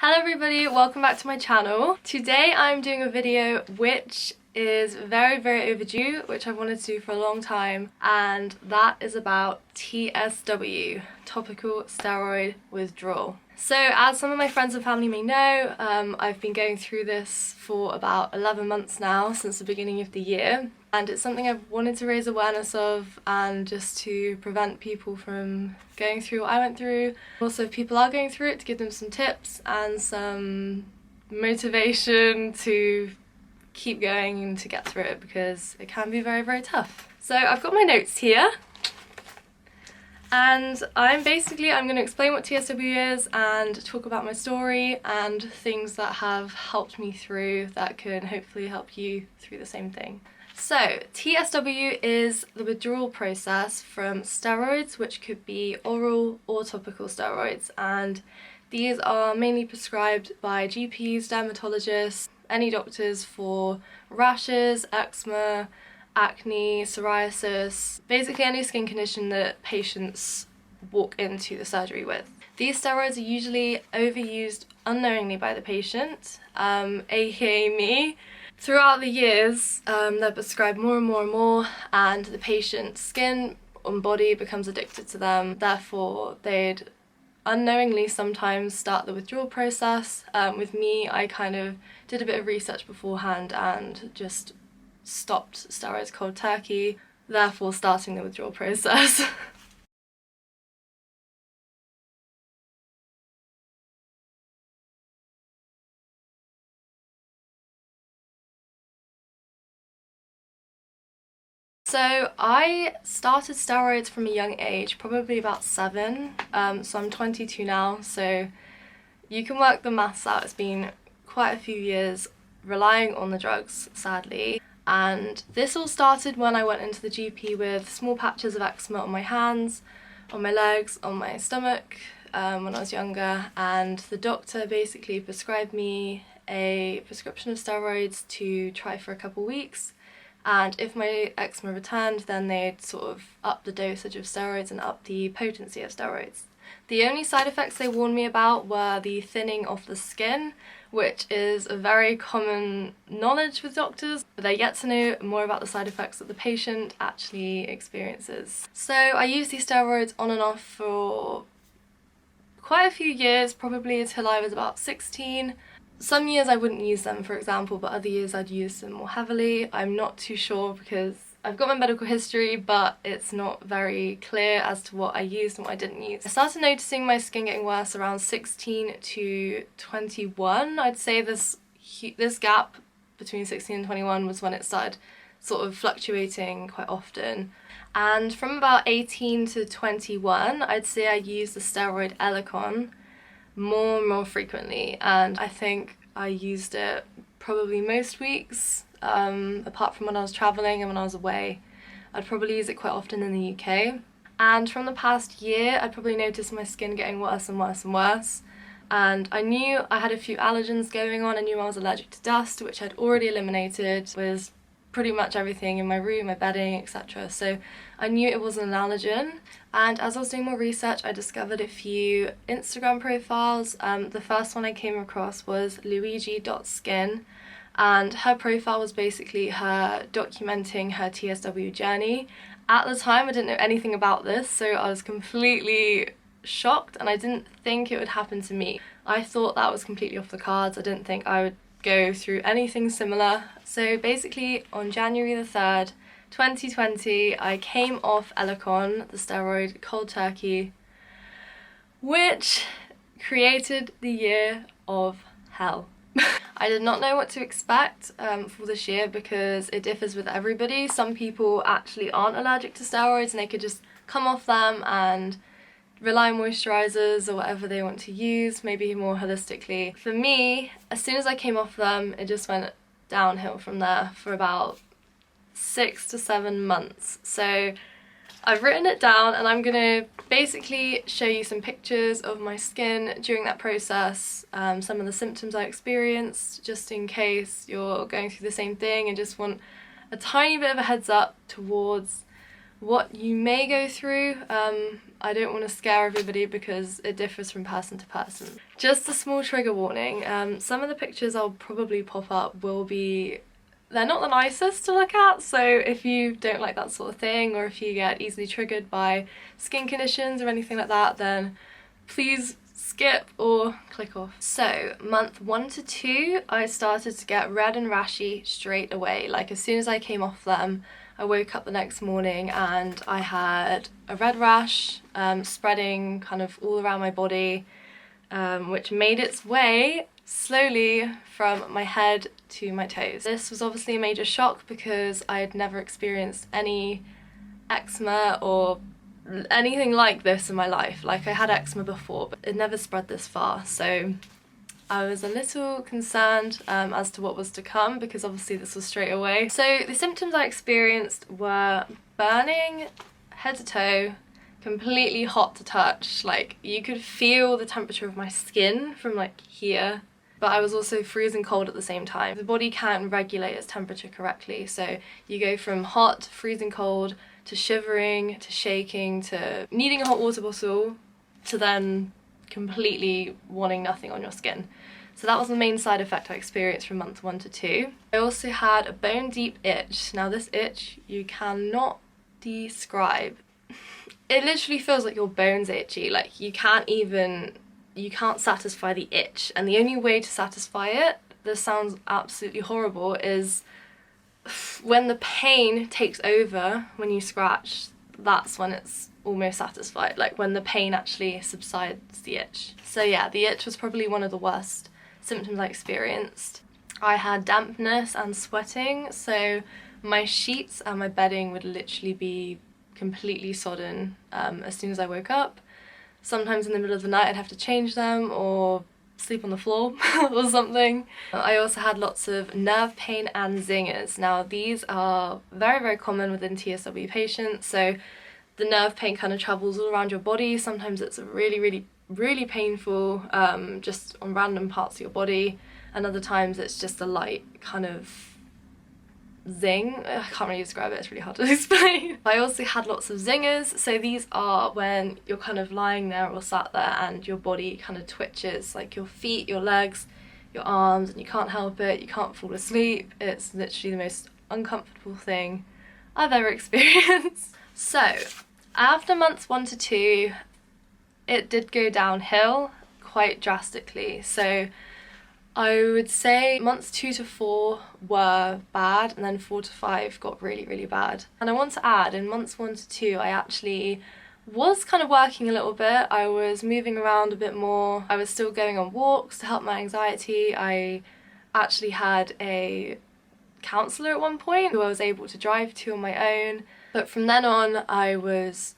Hello everybody, welcome back to my channel. Today I'm doing a video which is very overdue, which I've wanted to do for a long time, and that is about TSW, topical steroid withdrawal. So as some of my friends and family may know, I've been going through this for about 11 months now, since the beginning of the year, and it's something I've wanted to raise awareness of and just to prevent people from going through what I went through. Also, if people are going through it, to give them some tips and some motivation to keep going and to get through it, because it can be very tough. So I've got my notes here, and I'm going to explain what TSW is and talk about my story and things that have helped me through that can hopefully help you through the same thing. So TSW is the withdrawal process from steroids, which could be oral or topical steroids, and these are mainly prescribed by GPs, dermatologists, any doctors for rashes, eczema, acne, psoriasis, basically any skin condition that patients walk into the surgery with. These steroids are usually overused unknowingly by the patient, aka me. Throughout the years, they're prescribed more and more, and the patient's skin and body becomes addicted to them. Therefore, they'd unknowingly sometimes start the withdrawal process. With me, I kind of did a bit of research beforehand and just stopped steroids cold turkey, therefore starting the withdrawal process. So I started steroids from a young age, probably about 7, so I'm 22 now, so you can work the maths out. It's been quite a few years relying on the drugs, sadly, and this all started when I went into the GP with small patches of eczema on my hands, on my legs, on my stomach, when I was younger, and the doctor basically prescribed me a prescription of steroids to try for a couple weeks. And if my eczema returned, then they'd sort of up the dosage of steroids and up the potency of steroids. The only side effects they warned me about were the thinning of the skin, which is a very common knowledge with doctors, but they're yet to know more about the side effects that the patient actually experiences. So I used these steroids on and off for quite a few years, probably until I was about 16. Some years I wouldn't use them, for example, but other years I'd use them more heavily. I'm not too sure because I've got my medical history, but it's not very clear as to what I used and what I didn't use. I started noticing my skin getting worse around 16 to 21. I'd say this gap between 16 and 21 was when it started sort of fluctuating quite often. And from about 18 to 21, I'd say I used the steroid Eczema more and more frequently, and I think I used it probably most weeks, apart from when I was travelling and when I was away. I'd probably use it quite often in the UK. And from the past year, I probably noticed my skin getting worse and worse, and I knew I had a few allergens going on. I knew I was allergic to dust, which I'd already eliminated with pretty much everything in my room, my bedding, etc. So I knew it wasn't an allergen, and as I was doing more research, I discovered a few Instagram profiles. The first one I came across was luigi.skin, and her profile was basically her documenting her TSW journey. At the time I didn't know anything about this, so I was completely shocked, and I didn't think it would happen to me. I thought that was completely off the cards. I didn't think I would go through anything similar. So basically on January the 3rd, 2020, I came off Eczema, the steroid, cold turkey, which created the year of hell. I did not know what to expect for this year, because it differs with everybody. Some people actually aren't allergic to steroids and they could just come off them and rely on moisturizers or whatever they want to use, maybe more holistically. For me, as soon as I came off them, it just went downhill from there for about 6 to 7 months. So I've written it down, and I'm gonna basically show you some pictures of my skin during that process, some of the symptoms I experienced, just in case you're going through the same thing and just want a tiny bit of a heads up towards what you may go through. I don't want to scare everybody because it differs from person to person. Just a small trigger warning, some of the pictures I'll probably pop up will be, they're not the nicest to look at, so if you don't like that sort of thing, or if you get easily triggered by skin conditions or anything like that, then please skip or click off. So month 1 to 2 I started to get red and rashy straight away. Like as soon as I came off them, I woke up the next morning and I had a red rash spreading kind of all around my body, which made its way slowly from my head to my toes. This was obviously a major shock because I had never experienced any eczema or anything like this in my life. Like I had eczema before, but it never spread this far, so I was a little concerned as to what was to come, because obviously this was straight away. So the symptoms I experienced were burning head to toe, completely hot to touch, like you could feel the temperature of my skin from like here, but I was also freezing cold at the same time. The body can't regulate its temperature correctly, so you go from hot to freezing cold to shivering to shaking to needing a hot water bottle to then completely wanting nothing on your skin. So that was the main side effect I experienced from month 1 to 2. I also had a bone deep itch. Now this itch you cannot describe. It literally feels like your bones itchy, like you can't satisfy the itch, and the only way to satisfy it, this sounds absolutely horrible, is when the pain takes over when you scratch. That's when it's almost satisfied, like when the pain actually subsides the itch. So yeah, the itch was probably one of the worst symptoms I experienced. I had dampness and sweating, so my sheets and my bedding would literally be completely sodden as soon as I woke up. Sometimes in the middle of the night I'd have to change them or sleep on the floor or something. I also had lots of nerve pain and zingers. Now these are very, very common within TSW patients, so the nerve pain kind of travels all around your body. Sometimes it's really painful just on random parts of your body, and other times it's just a light kind of zing. I can't really describe it, it's really hard to explain. I also had lots of zingers. So these are when you're kind of lying there or sat there and your body kind of twitches, like your feet, your legs, your arms, and you can't help it, you can't fall asleep. It's literally the most uncomfortable thing I've ever experienced. So after months 1 to 2 it did go downhill quite drastically. So I would say months 2 to 4 were bad, and then 4 to 5 got really bad. And I want to add, in months 1 to 2 I actually was kind of working a little bit. I was moving around a bit more. I was still going on walks to help my anxiety. I actually had a counsellor at one point who I was able to drive to on my own. But from then on it was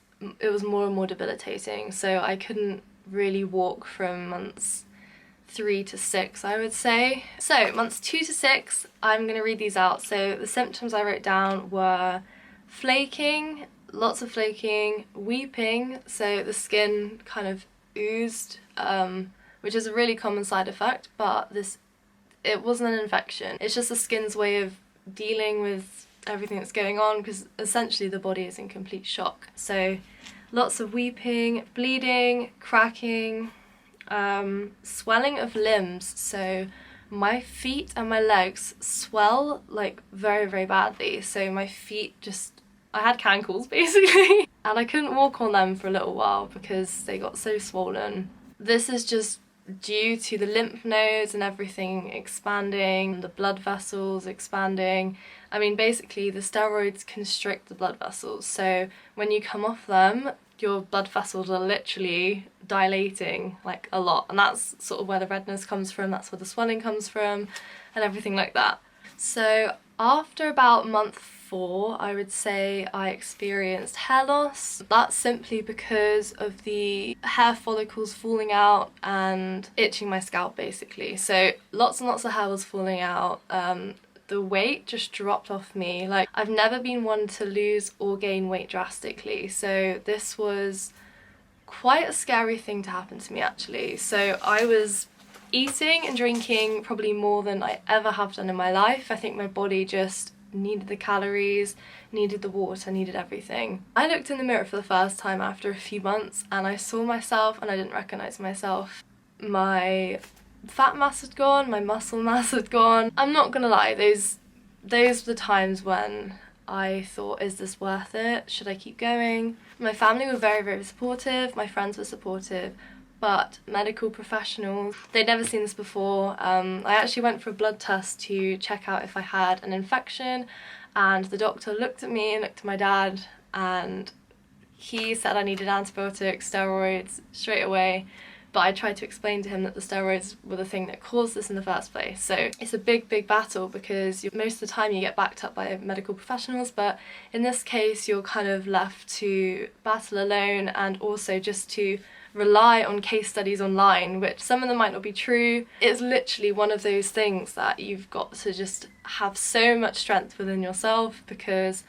more and more debilitating. So I couldn't really walk from months 3 to 6, I would say. So months 2 to 6, I'm going to read these out. So the symptoms I wrote down were flaking, lots of flaking, weeping, so the skin kind of oozed, which is a really common side effect, but it wasn't an infection. It's just the skin's way of dealing with everything that's going on, because essentially the body is in complete shock. So lots of weeping, bleeding, cracking, swelling of limbs. So my feet and my legs swell like very badly. So my feet I had cankles basically and I couldn't walk on them for a little while because they got so swollen. This is just due to the lymph nodes and everything expanding, the blood vessels expanding. I mean, basically the steroids constrict the blood vessels, so when you come off them your blood vessels are literally dilating like a lot, and that's sort of where the redness comes from, that's where the swelling comes from and everything like that. So after about month 4 I would say I experienced hair loss. That's simply because of the hair follicles falling out and itching my scalp basically. So lots and lots of hair was falling out. The weight just dropped off me. Like, I've never been one to lose or gain weight drastically, so this was quite a scary thing to happen to me actually. So I was eating and drinking probably more than I ever have done in my life. I think my body just needed the calories, needed the water, needed everything. I looked in the mirror for the first time after a few months and I saw myself and I didn't recognise myself. My fat mass had gone, my muscle mass had gone. I'm not gonna lie, those were the times when I thought, is this worth it? Should I keep going? My family were very, very supportive, my friends were supportive, but medical professionals, they'd never seen this before. I actually went for a blood test to check out if I had an infection, and the doctor looked at me and looked at my dad, and he said I needed antibiotics, steroids straight away. But I tried to explain to him that the steroids were the thing that caused this in the first place. So it's a big, big battle because most of the time you get backed up by medical professionals, but in this case you're kind of left to battle alone and also just to rely on case studies online, which some of them might not be true. It's literally one of those things that you've got to just have so much strength within yourself because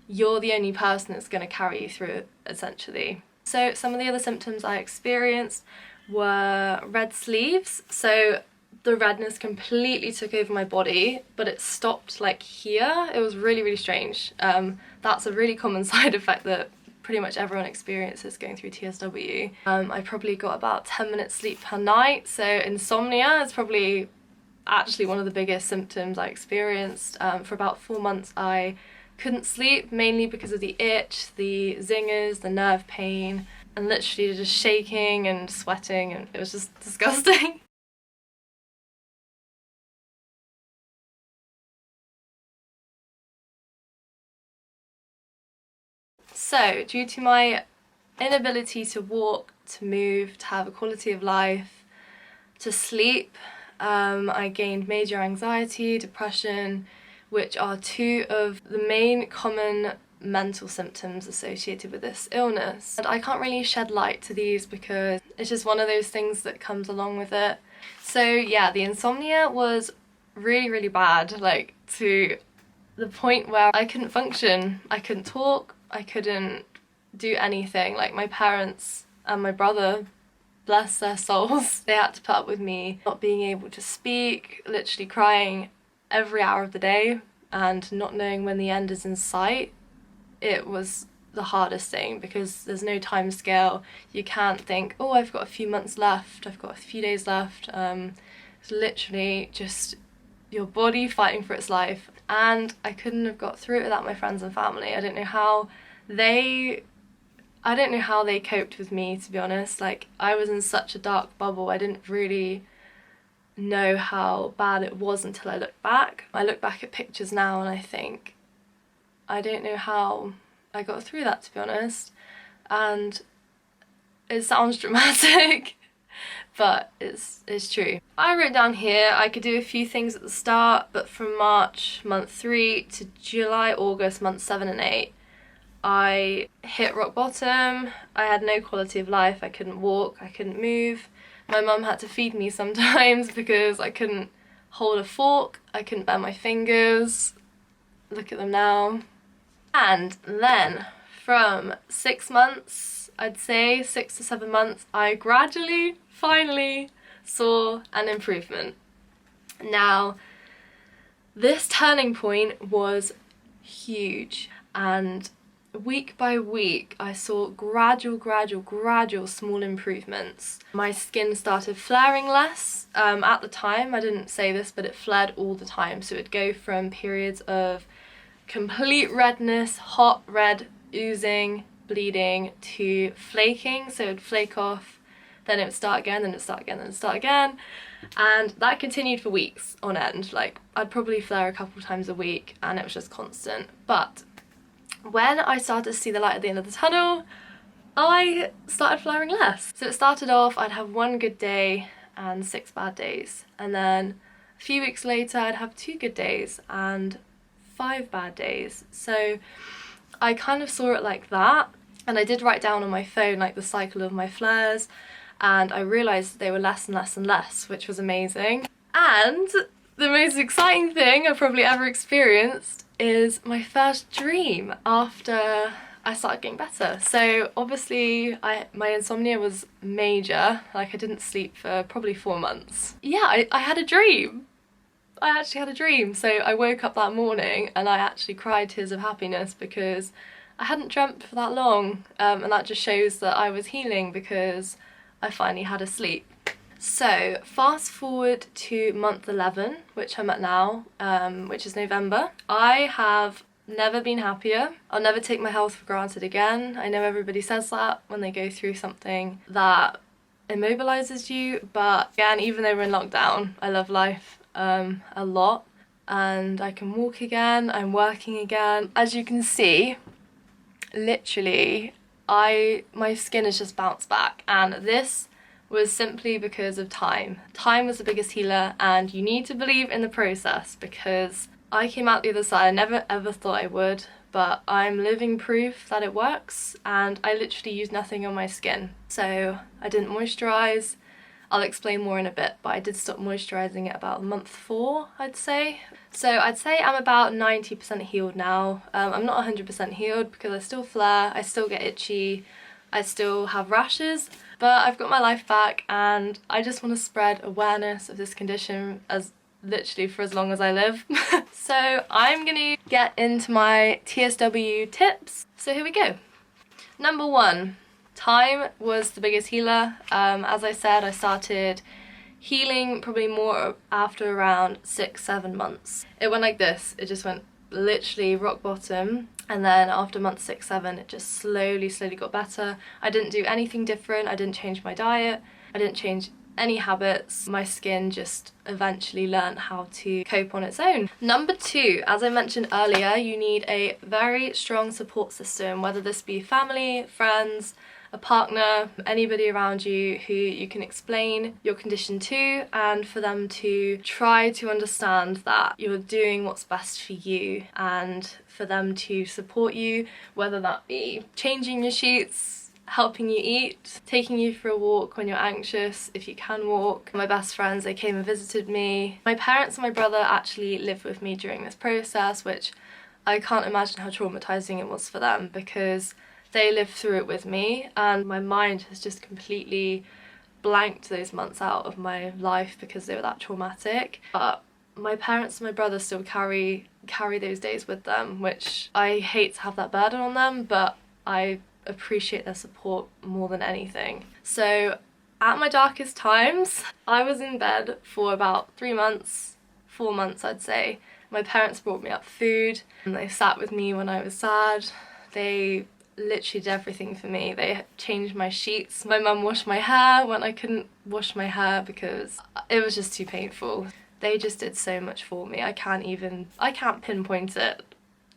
you're the only person that's going to carry you through it, essentially. So some of the other symptoms I experienced were red sleeves. So the redness completely took over my body, but it stopped like here. It was really, really strange. That's a really common side effect that pretty much everyone experiences going through TSW. I probably got about 10 minutes sleep per night, so insomnia is probably actually one of the biggest symptoms I experienced. For about 4 months I couldn't sleep, mainly because of the itch, the zingers, the nerve pain, and literally just shaking and sweating, and it was just disgusting. So, due to my inability to walk, to move, to have a quality of life, to sleep, I gained major anxiety, depression, which are two of the main common mental symptoms associated with this illness. And I can't really shed light to these because it's just one of those things that comes along with it. So yeah, the insomnia was really, really bad, like to the point where I couldn't function. I couldn't talk, I couldn't do anything. Like my parents and my brother, bless their souls, they had to put up with me not being able to speak, literally crying every hour of the day and not knowing when the end is in sight. It was the hardest thing because there's no time scale. You can't think, oh, I've got a few months left, I've got a few days left. It's literally just your body fighting for its life, and I couldn't have got through it without my friends and family. I don't know how they coped with me, to be honest. Like, I was in such a dark bubble. I didn't really know how bad it was until I look back. I look back at pictures now and I think, I don't know how I got through that, to be honest. And it sounds dramatic, but it's true. I wrote down here I could do a few things at the start, but from March month 3 to July, August month 7 and 8, I hit rock bottom. I had no quality of life. I couldn't walk, I couldn't move. My mum had to feed me sometimes because I couldn't hold a fork, I couldn't bend my fingers. Look at them now. And then from 6 months, I'd say 6 to 7 months, I gradually, finally saw an improvement. Now, this turning point was huge, and week by week I saw gradual small improvements. My skin started flaring less. At the time, I didn't say this, but it flared all the time. So it'd go from periods of complete redness, hot red, oozing, bleeding, to flaking. So it'd flake off, then it would start again, then it would start again, then it would start again. And that continued for weeks on end. Like, I'd probably flare a couple times a week and it was just constant. But when I started to see the light at the end of the tunnel, I started flaring less. So it started off, I'd have 1 good day and 6 bad days. And then a few weeks later, I'd have 2 good days and 5 bad days. So I kind of saw it like that. And I did write down on my phone like the cycle of my flares, and I realised they were less and less and less, which was amazing. And the most exciting thing I've probably ever experienced is my first dream after I started getting better. So obviously my insomnia was major. Like, I didn't sleep for probably 4 months. Yeah, I had a dream. I actually had a dream. So I woke up that morning and I actually cried tears of happiness because I hadn't dreamt for that long, and that just shows that I was healing because I finally had a sleep. So fast forward to month 11, which I'm at now, which is November. I have never been happier. I'll never take my health for granted again. I know everybody says that when they go through something that immobilizes you, but again, even though we're in lockdown, I love life a lot, and I can walk again, I'm working again. As you can see, literally, my skin has just bounced back, and this was simply because of time. Time was the biggest healer, and you need to believe in the process because I came out the other side. I never ever thought I would, but I'm living proof that it works, and I literally used nothing on my skin. So I didn't moisturize. I'll explain more in a bit, but I did stop moisturizing at about month 4, I'd say. So I'd say I'm about 90% healed now. I'm not 100% healed because I still flare, I still get itchy, I still have rashes, but I've got my life back, and I just want to spread awareness of this condition as literally for as long as I live. So I'm gonna get into my TSW tips. So here we go. Number 1, time was the biggest healer. As I said, I started healing probably more after around 6-7 months. It went like this. It just went literally rock bottom, and then after month 6-7 it just slowly got better. I didn't do anything different. I didn't change my diet, I didn't change any habits. My skin just eventually learned how to cope on its own. Number 2, as I mentioned earlier, you need a very strong support system, whether this be family, friends, a partner, anybody around you who you can explain your condition to, and for them to try to understand that you're doing what's best for you, and for them to support you, whether that be changing your sheets, helping you eat, taking you for a walk when you're anxious, if you can walk. My best friends, they came and visited me. My parents and my brother actually lived with me during this process, which I can't imagine how traumatizing it was for them because they lived through it with me, and my mind has just completely blanked those months out of my life because they were that traumatic. But my parents and my brother still carry those days with them, which I hate to have that burden on them, but I appreciate their support more than anything. So at my darkest times, I was in bed for about 3 months, 4 months I'd say. My parents brought me up food, and they sat with me when I was sad. They literally did everything for me. They changed my sheets. My mum washed my hair when I couldn't wash my hair because it was just too painful. They just did so much for me. I can't pinpoint it.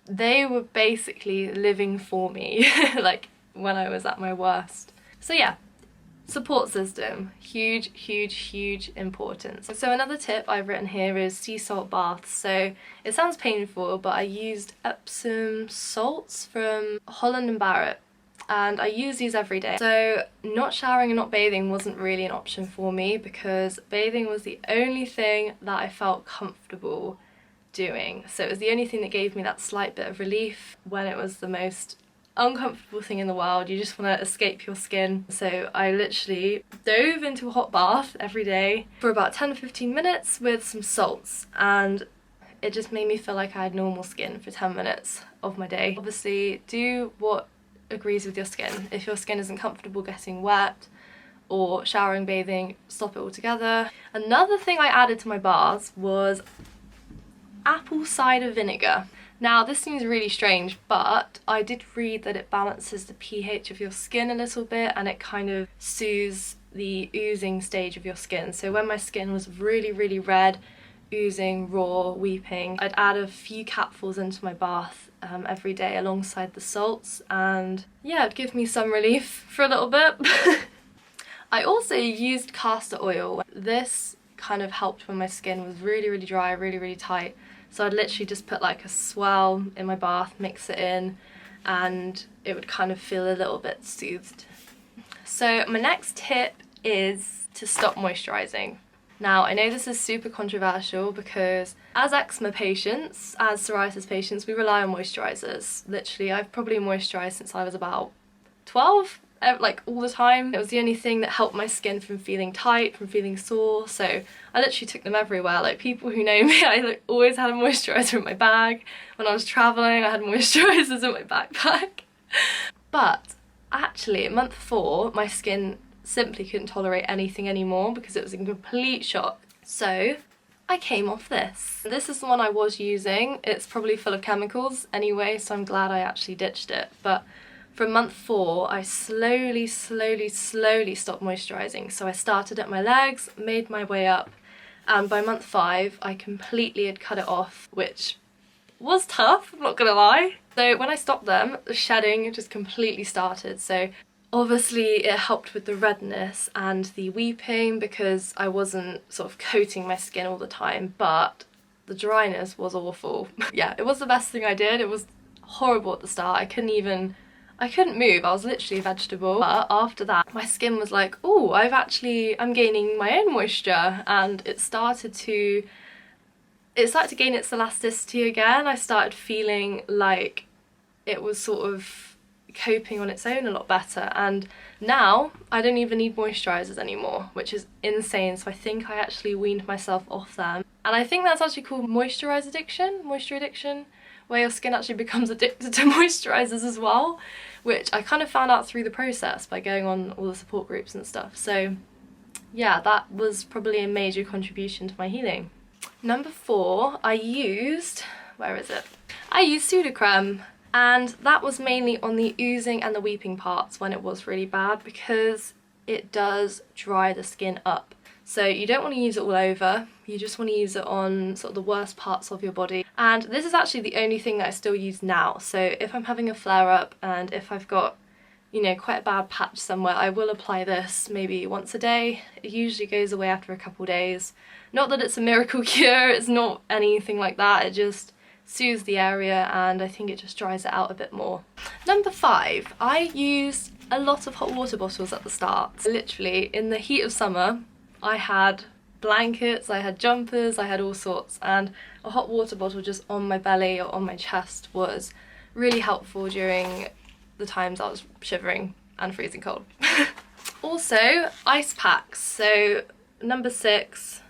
They were basically living for me like when I was at my worst. So yeah, support system, huge importance. So another tip I've written here is sea salt baths. So it sounds painful, but I used Epsom salts from Holland and Barrett, and I use these every day. So not showering and not bathing wasn't really an option for me because bathing was the only thing that I felt comfortable doing. So it was the only thing that gave me that slight bit of relief when it was the most uncomfortable thing in the world. You just want to escape your skin. So I literally dove into a hot bath every day for about 10-15 minutes with some salts, and it just made me feel like I had normal skin for 10 minutes of my day. Obviously, do what agrees with your skin. If your skin isn't comfortable getting wet or showering, bathing, stop it altogether. Another thing I added to my baths was apple cider vinegar. Now this seems really strange, but I did read that it balances the pH of your skin a little bit, and it kind of soothes the oozing stage of your skin. So when my skin was really red, oozing, raw, weeping, I'd add a few capfuls into my bath every day alongside the salts, and yeah, it'd give me some relief for a little bit. I also used castor oil. This kind of helped when my skin was really dry, really tight. So I'd literally just put like a swell in my bath, mix it in, and it would kind of feel a little bit soothed. So my next tip is to stop moisturising. Now I know this is super controversial because as eczema patients, as psoriasis patients, we rely on moisturisers. Literally, I've probably moisturised since I was about 12, like all the time. It was the only thing that helped my skin from feeling tight, from feeling sore, so I literally took them everywhere. Like, people who know me, I always had a moisturiser in my bag. When I was travelling, I had moisturisers in my backpack. But actually at month 4, my skin simply couldn't tolerate anything anymore because it was in complete shock. So I came off this. This is the one I was using. It's probably full of chemicals anyway, so I'm glad I actually ditched it. But from month 4, I slowly stopped moisturising. So I started at my legs, made my way up, and by month 5, I completely had cut it off, which was tough, I'm not gonna lie. So when I stopped them, the shedding just completely started. So obviously it helped with the redness and the weeping because I wasn't sort of coating my skin all the time, but the dryness was awful. Yeah, it was the best thing I did. It was horrible at the start. I couldn't move. I was literally a vegetable. But after that, my skin was like, oh, I'm gaining my own moisture, and it started to gain its elasticity again. I started feeling like it was sort of coping on its own a lot better, and now I don't even need moisturisers anymore, which is insane. So I think I actually weaned myself off them, and I think that's actually called moisture addiction, where your skin actually becomes addicted to moisturisers as well, which I kind of found out through the process by going on all the support groups and stuff. So yeah, that was probably a major contribution to my healing. Number 4, I used Sudocreme, and that was mainly on the oozing and the weeping parts when it was really bad, because it does dry the skin up. So you don't want to use it all over, you just want to use it on sort of the worst parts of your body. And this is actually the only thing that I still use now. So if I'm having a flare up and if I've got, you know, quite a bad patch somewhere, I will apply this maybe once a day. It usually goes away after a couple days. Not that it's a miracle cure, it's not anything like that, it just soothes the area and I think it just dries it out a bit more. Number 5, I used a lot of hot water bottles at the start. Literally, in the heat of summer, I had blankets, I had jumpers, I had all sorts, and a hot water bottle just on my belly or on my chest was really helpful during the times I was shivering and freezing cold. Also, ice packs. So number 6,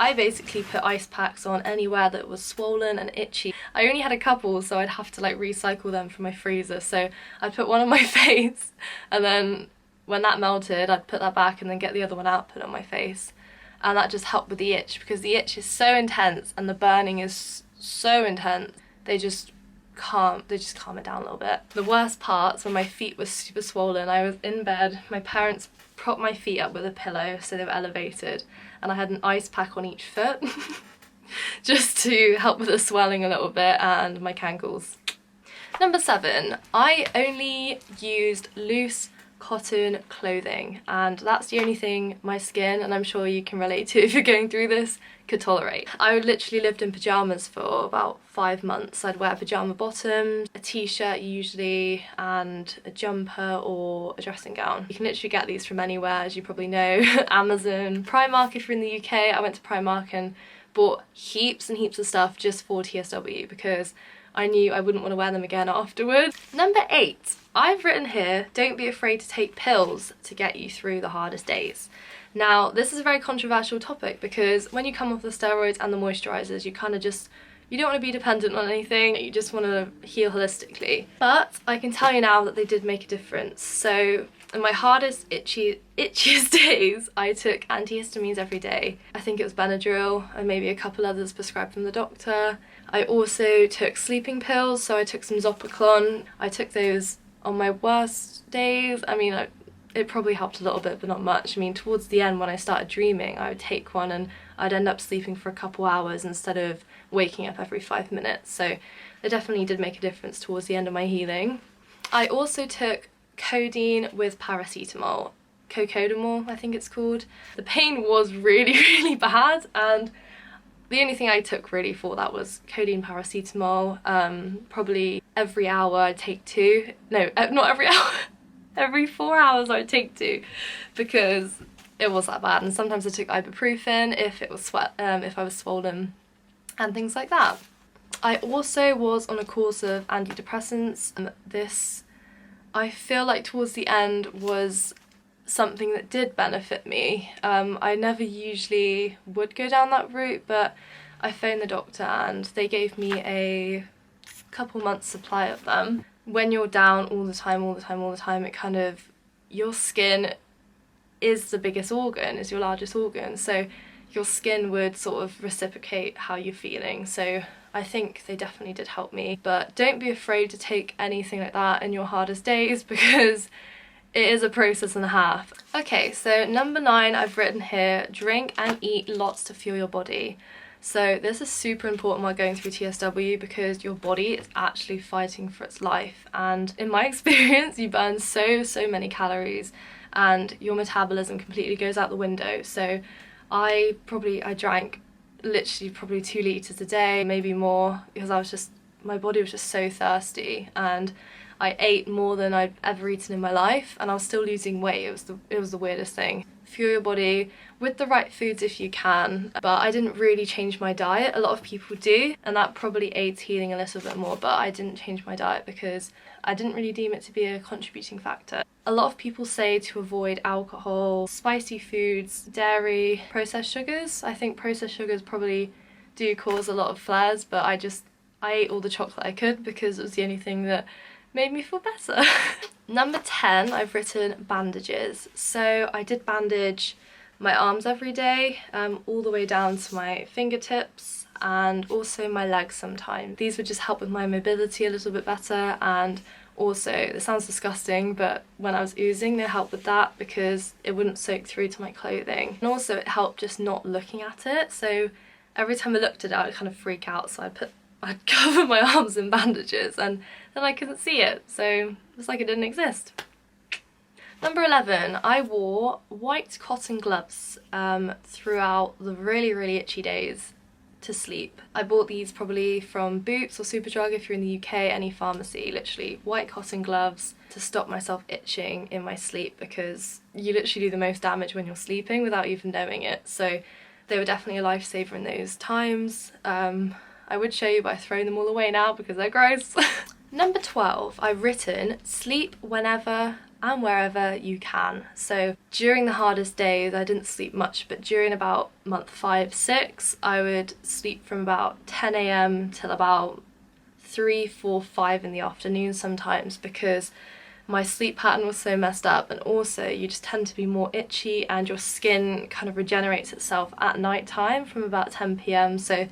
I basically put ice packs on anywhere that was swollen and itchy. I only had a couple, so I'd have to like recycle them from my freezer. So I'd put one on my face, and then when that melted, I'd put that back and then get the other one out, put it on my face. And that just helped with the itch, because the itch is so intense and the burning is so intense. They just calm it down a little bit. The worst parts, when my feet were super swollen, I was in bed, my parents propped my feet up with a pillow so they were elevated, and I had an ice pack on each foot just to help with the swelling a little bit and my cankles. Number 7, I only used loose cotton clothing, and that's the only thing my skin, and I'm sure you can relate to if you're going through this, could tolerate. I literally lived in pyjamas for about 5 months. I'd wear pyjama bottoms, a t-shirt usually, and a jumper or a dressing gown. You can literally get these from anywhere, as you probably know. Amazon, Primark if you're in the UK. I went to Primark and bought heaps and heaps of stuff just for TSW because I knew I wouldn't want to wear them again afterwards. Number 8, I've written here, don't be afraid to take pills to get you through the hardest days. Now, this is a very controversial topic because when you come off the steroids and the moisturisers, you kind of just, you don't want to be dependent on anything, you just want to heal holistically. But I can tell you now that they did make a difference. So in my hardest, itchiest days, I took antihistamines every day. I think it was Benadryl and maybe a couple others prescribed from the doctor. I also took sleeping pills, so I took some Topical. I took those on my worst days. I mean, it probably helped a little bit, but not much. I mean, towards the end when I started dreaming, I would take one and I'd end up sleeping for a couple hours instead of waking up every 5 minutes. So it definitely did make a difference towards the end of my healing. I also took codeine with paracetamol. Cocodamol, I think it's called. The pain was really, really bad, and the only thing I took really for that was codeine, paracetamol. Probably every hour I'd take 2. No, not every hour. Every 4 hours I'd take 2 because it was that bad. And sometimes I took ibuprofen if it was if I was swollen and things like that. I also was on a course of antidepressants. This I feel like towards the end was something that did benefit me. I never usually would go down that route, but I phoned the doctor and they gave me a couple months supply of them. When you're down all the time, it kind of, your skin is the biggest organ, is your largest organ, so your skin would sort of reciprocate how you're feeling. So I think they definitely did help me, but don't be afraid to take anything like that in your hardest days, because it is a process and a half. Okay, so number 9 I've written here, drink and eat lots to fuel your body. So this is super important while going through TSW, because your body is actually fighting for its life, and in my experience you burn so many calories and your metabolism completely goes out the window. So I drank literally probably 2 litres a day, maybe more, because my body was just so thirsty, and I ate more than I'd ever eaten in my life, and I was still losing weight. It was the weirdest thing. Fuel your body with the right foods if you can, but I didn't really change my diet. A lot of people do, and that probably aids healing a little bit more, but I didn't change my diet because I didn't really deem it to be a contributing factor. A lot of people say to avoid alcohol, spicy foods, dairy, processed sugars. I think processed sugars probably do cause a lot of flares, but I ate all the chocolate I could because it was the only thing that made me feel better. Number 10, I've written bandages. So I did bandage my arms every day, all the way down to my fingertips, and also my legs sometimes. These would just help with my mobility a little bit better, and also, this sounds disgusting, but when I was oozing, they helped with that because it wouldn't soak through to my clothing. And also it helped just not looking at it, so every time I looked at it I'd kind of freak out, so I'd cover my arms in bandages and then I couldn't see it, so it was like it didn't exist. Number 11, I wore white cotton gloves throughout the really itchy days to sleep. I bought these probably from Boots or Superdrug if you're in the UK, any pharmacy. Literally white cotton gloves to stop myself itching in my sleep, because you literally do the most damage when you're sleeping without even knowing it. So they were definitely a lifesaver in those times. I would show you, but I've thrown them all away now because they're gross. Number 12, I've written sleep whenever and wherever you can. So during the hardest days I didn't sleep much, but during about month 5, 6 I would sleep from about 10 AM till about 3, 4, 5 in the afternoon sometimes, because my sleep pattern was so messed up, and also you just tend to be more itchy and your skin kind of regenerates itself at night time from about 10 PM, so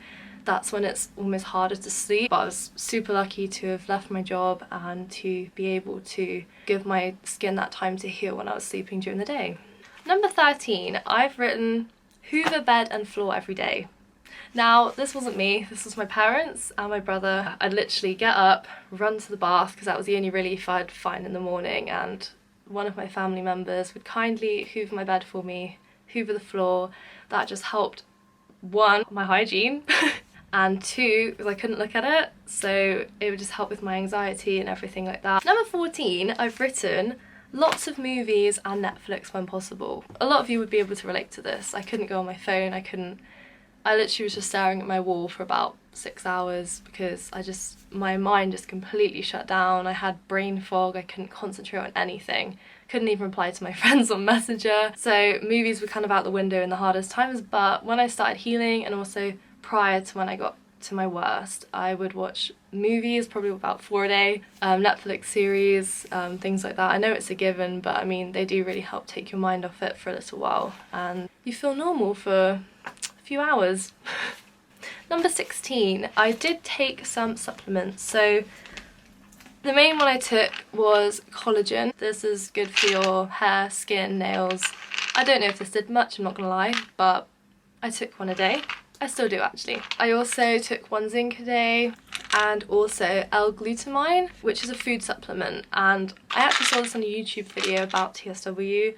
that's when it's almost harder to sleep. But I was super lucky to have left my job and to be able to give my skin that time to heal when I was sleeping during the day. Number 13, I've written hoover bed and floor every day. Now, this wasn't me, this was my parents and my brother. I'd literally get up, run to the bath, because that was the only relief I'd find in the morning, and one of my family members would kindly hoover my bed for me, hoover the floor. That just helped, 1, my hygiene, and 2, because I couldn't look at it, so it would just help with my anxiety and everything like that. Number 14, I've written lots of movies and Netflix when possible. A lot of you would be able to relate to this. I couldn't go on my phone, I literally was just staring at my wall for about 6 hours because my mind just completely shut down. I had brain fog, I couldn't concentrate on anything. Couldn't even reply to my friends on Messenger. So movies were kind of out the window in the hardest times, but when I started healing, and also prior to when I got to my worst, I would watch movies, probably about 4 a day, Netflix series, things like that. I know it's a given, but I mean, they do really help take your mind off it for a little while, and you feel normal for a few hours. Number 16, I did take some supplements. So the main one I took was collagen. This is good for your hair, skin, nails. I don't know if this did much, I'm not gonna lie, but I took one a day. I still do actually. I also took 1 zinc a day, and also L-glutamine, which is a food supplement, and I actually saw this on a YouTube video about TSW.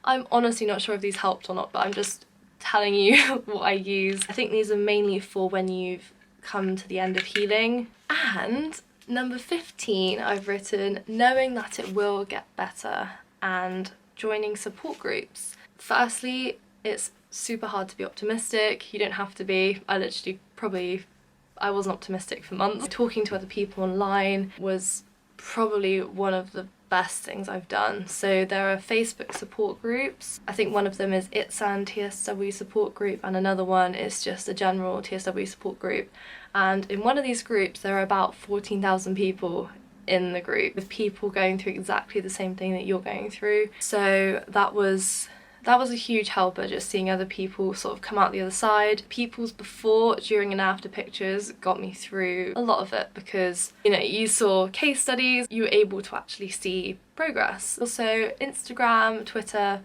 I'm honestly not sure if these helped or not, but I'm just telling you what I use. I think these are mainly for when you've come to the end of healing. And number 15, I've written knowing that it will get better and joining support groups. Firstly, it's super hard to be optimistic. You don't have to be. I wasn't optimistic for months. Talking to other people online was probably one of the best things I've done. So there are Facebook support groups. I think one of them is Eczema and TSW support group, and another one is just a general TSW support group. And in one of these groups there are about 14,000 people in the group, with people going through exactly the same thing that you're going through. So that was a huge helper, just seeing other people sort of come out the other side. People's before, during and after pictures got me through a lot of it, because, you know, you saw case studies, you were able to actually see progress. Also Instagram, Twitter,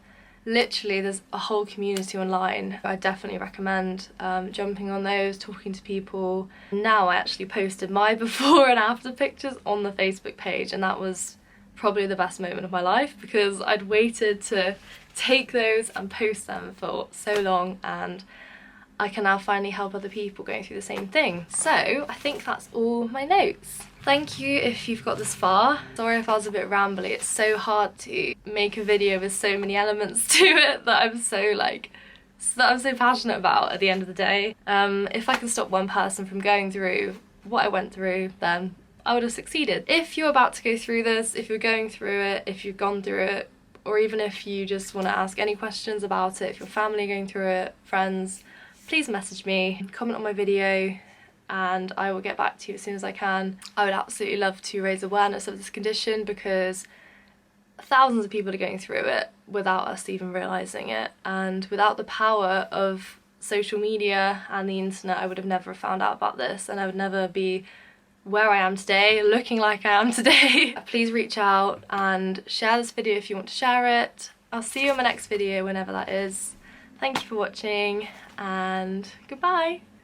literally there's a whole community online. I definitely recommend jumping on those, talking to people. Now I actually posted my before and after pictures on the Facebook page, and that was probably the best moment of my life, because I'd waited to take those and post them for so long, and I can now finally help other people going through the same thing. So I think that's all my notes. Thank you if you've got this far. Sorry if I was a bit rambly. It's so hard to make a video with so many elements to it that I'm so passionate about at the end of the day. If I can stop one person from going through what I went through, then I would have succeeded. If you're about to go through this, if you're going through it, if you've gone through it, or even if you just want to ask any questions about it, if your family going through it, friends, please message me, comment on my video, and I will get back to you as soon as I can. I would absolutely love to raise awareness of this condition, because thousands of people are going through it without us even realising it, and without the power of social media and the internet I would have never found out about this, and I would never be where I am today, looking like I am today. Please reach out and share this video if you want to share it. I'll see you in my next video, whenever that is. Thank you for watching, and goodbye!